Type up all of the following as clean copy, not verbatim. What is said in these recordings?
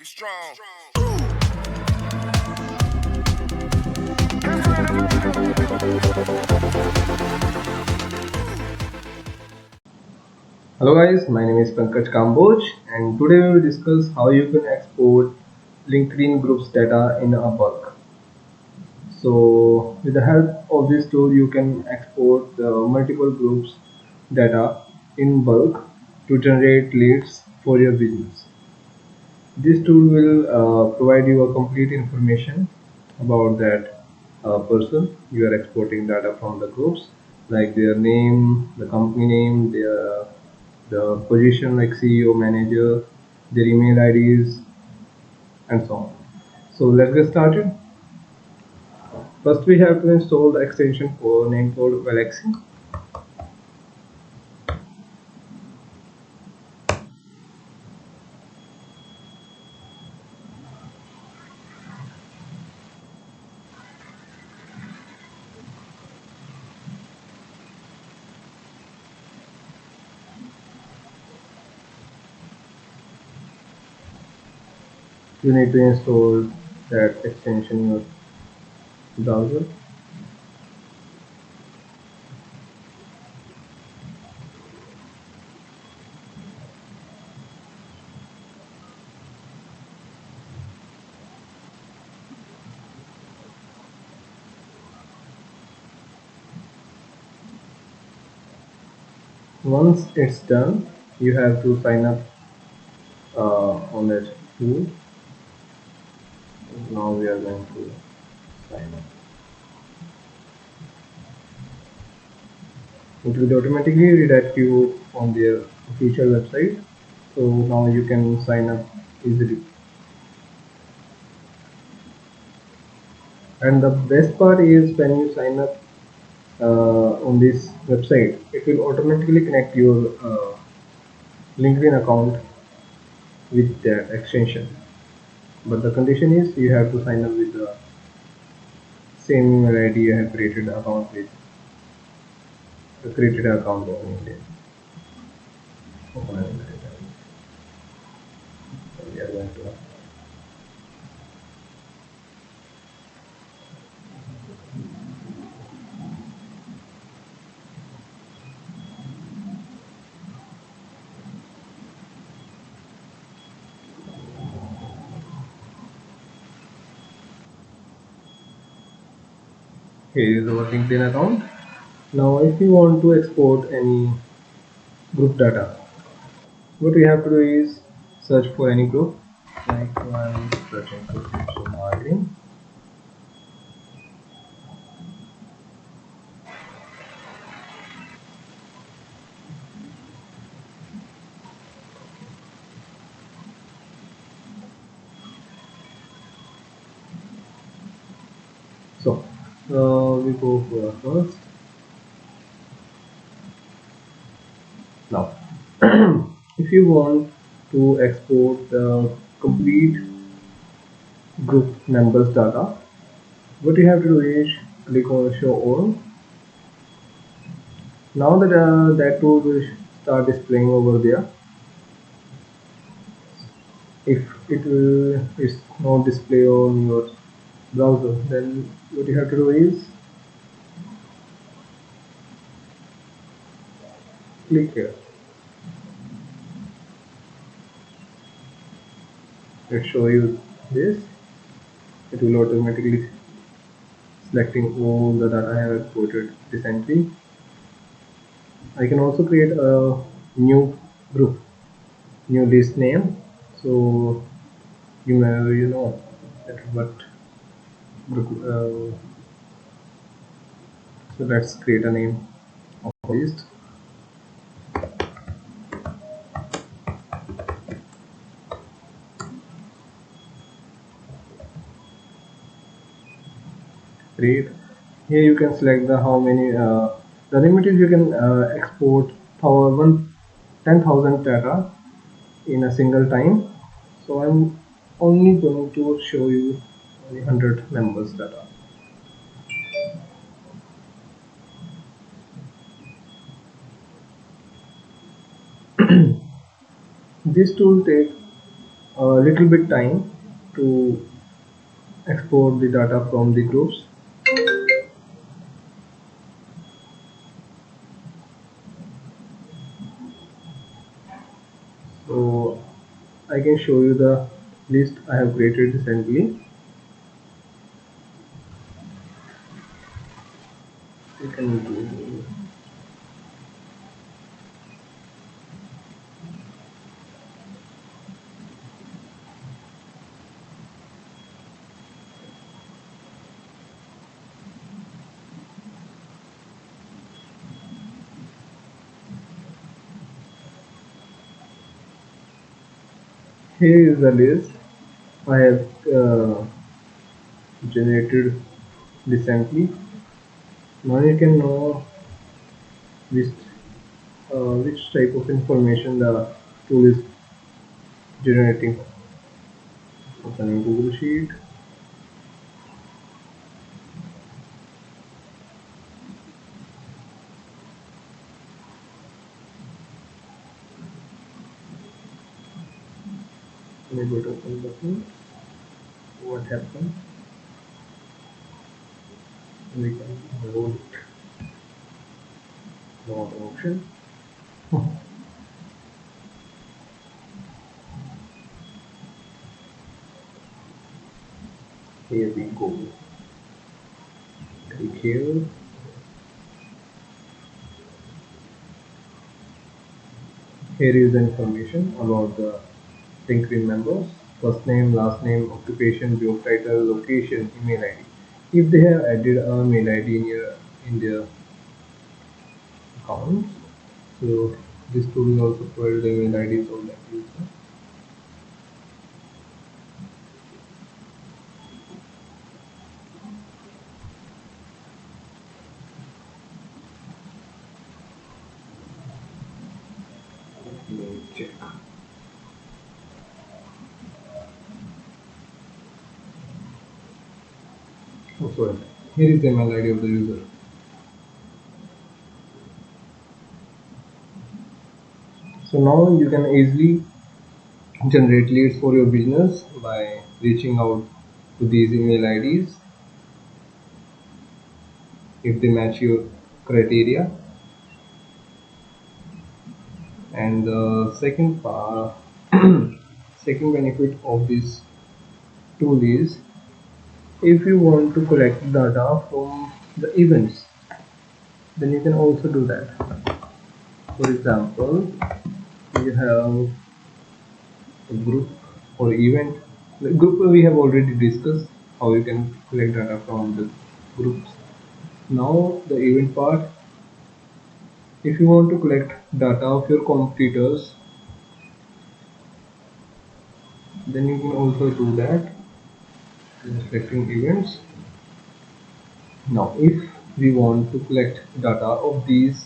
strong. Hello guys, my name is Pankaj Kamboj and today we will discuss how you can export LinkedIn groups data in a bulk. So with the help of this tool you can export the multiple groups data in bulk to generate leads for your business. This tool will provide you a complete information about that person you are exporting data from the groups, like their name, the company name, the position like CEO, manager, their email IDs, and so on. So let's get started. First, we have to install the extension for name called Galaxy. You need to install that extension in your browser. Once it's done, you have to sign up on that tool. Now we are going to sign up. It will automatically redirect you on their official website. So now you can sign up easily. And the best part is when you sign up on this website, it will automatically connect your LinkedIn account with that extension. But the condition is you have to sign up with the same email ID you have created account with the created account on LinkedIn. Open a LinkedIn. So we are going to here is our LinkedIn account. Now if you want to export any group data, what we have to do is search for any group, like I'm searching for digital marketing. So we go for our first. Now if you want to export the complete group members data, what you have to do is click on show all. Now that that tool will start displaying over there. If it is not display on your browser, then what you have to do is click here. Let's show you this. It will automatically selecting all the data I have exported recently. I can also create a new group, new list name. So you know that what group. So let's create a name of list. Create. Here you can select the how many. The limit is you can export for 10,000 data in a single time. So I'm only going to show you only 100 members data. This tool takes a little bit time to export the data from the groups. So I can show you the list I have created recently. You can do. Here is the list I have generated recently. Now you can know which which type of information the tool is generating. Opening Google Sheet. Let me go to open button. What happened? We can roll it. No option. Here we go. Click here. Here is the information about the LinkedIn members. First name, last name, occupation, job title, location, email ID. If they have added a mail ID in their account, so this tool will also provide the email IDs of that user. Let me check. Oh, sorry. Here is the email ID of the user. So now you can easily generate leads for your business by reaching out to these email IDs if they match your criteria. And the second part, second benefit of this tool is if you want to collect data from the events, then you can also do that. For example, you have a group or event. The group we have already discussed how you can collect data from the groups. Now the event part, if you want to collect data of your competitors, then you can also do that in selecting events. Now if we want to collect data of these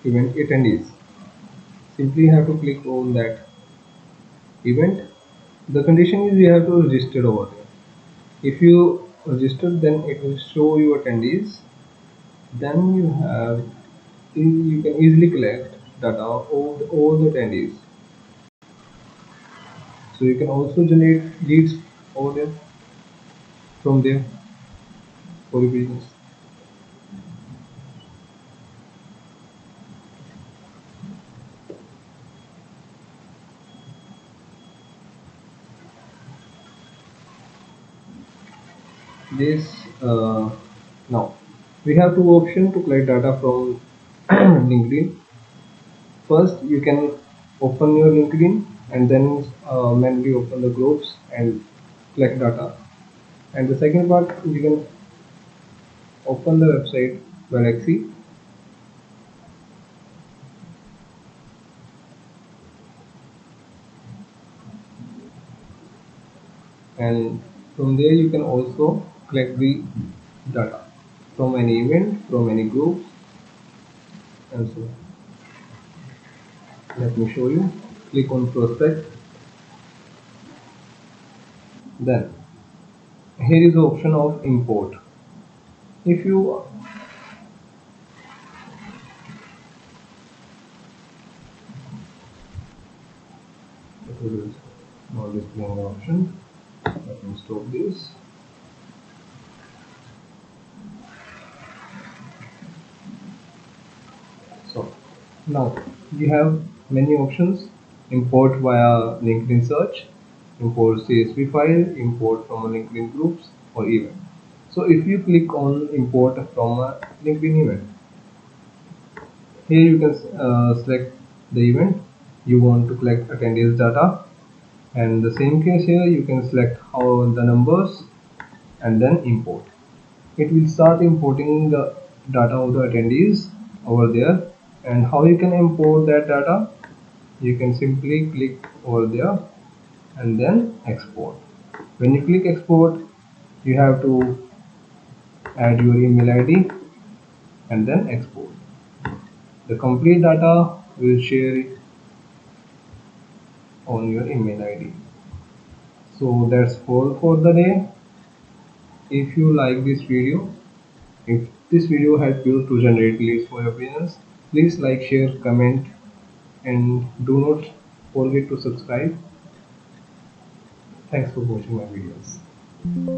event attendees, simply have to click on that event. The condition is you have to register over there. If you register, then it will show you attendees. Then you can easily collect data of all the attendees. So you can also generate leads over there from there for your business. This now we have two options to collect data from LinkedIn. First, you can open your LinkedIn and then manually open the groups and collect data. And the second part, you can open the website Galaxy and from there you can also collect the data from any event, from any group and so on. Let me show you. Click on prospect. Then here is the option of import. If you not displaying the option. Let me stop this. So now we have many options: import via LinkedIn search, import CSV file, import from a LinkedIn groups or event. So if you click on import from a LinkedIn event, here you can select the event you want to collect attendees data, and the same case here you can select how the numbers and then import. It will start importing the data of the attendees over there. And how you can import that data, you can simply click over there and then export. When you click export, you have to add your email ID and then export. The complete data will share it on your email ID. So that's all for the day. If you like this video, if this video helped you to generate leads for your business, please like, share, comment, and do not forget to subscribe. Thanks for watching my videos.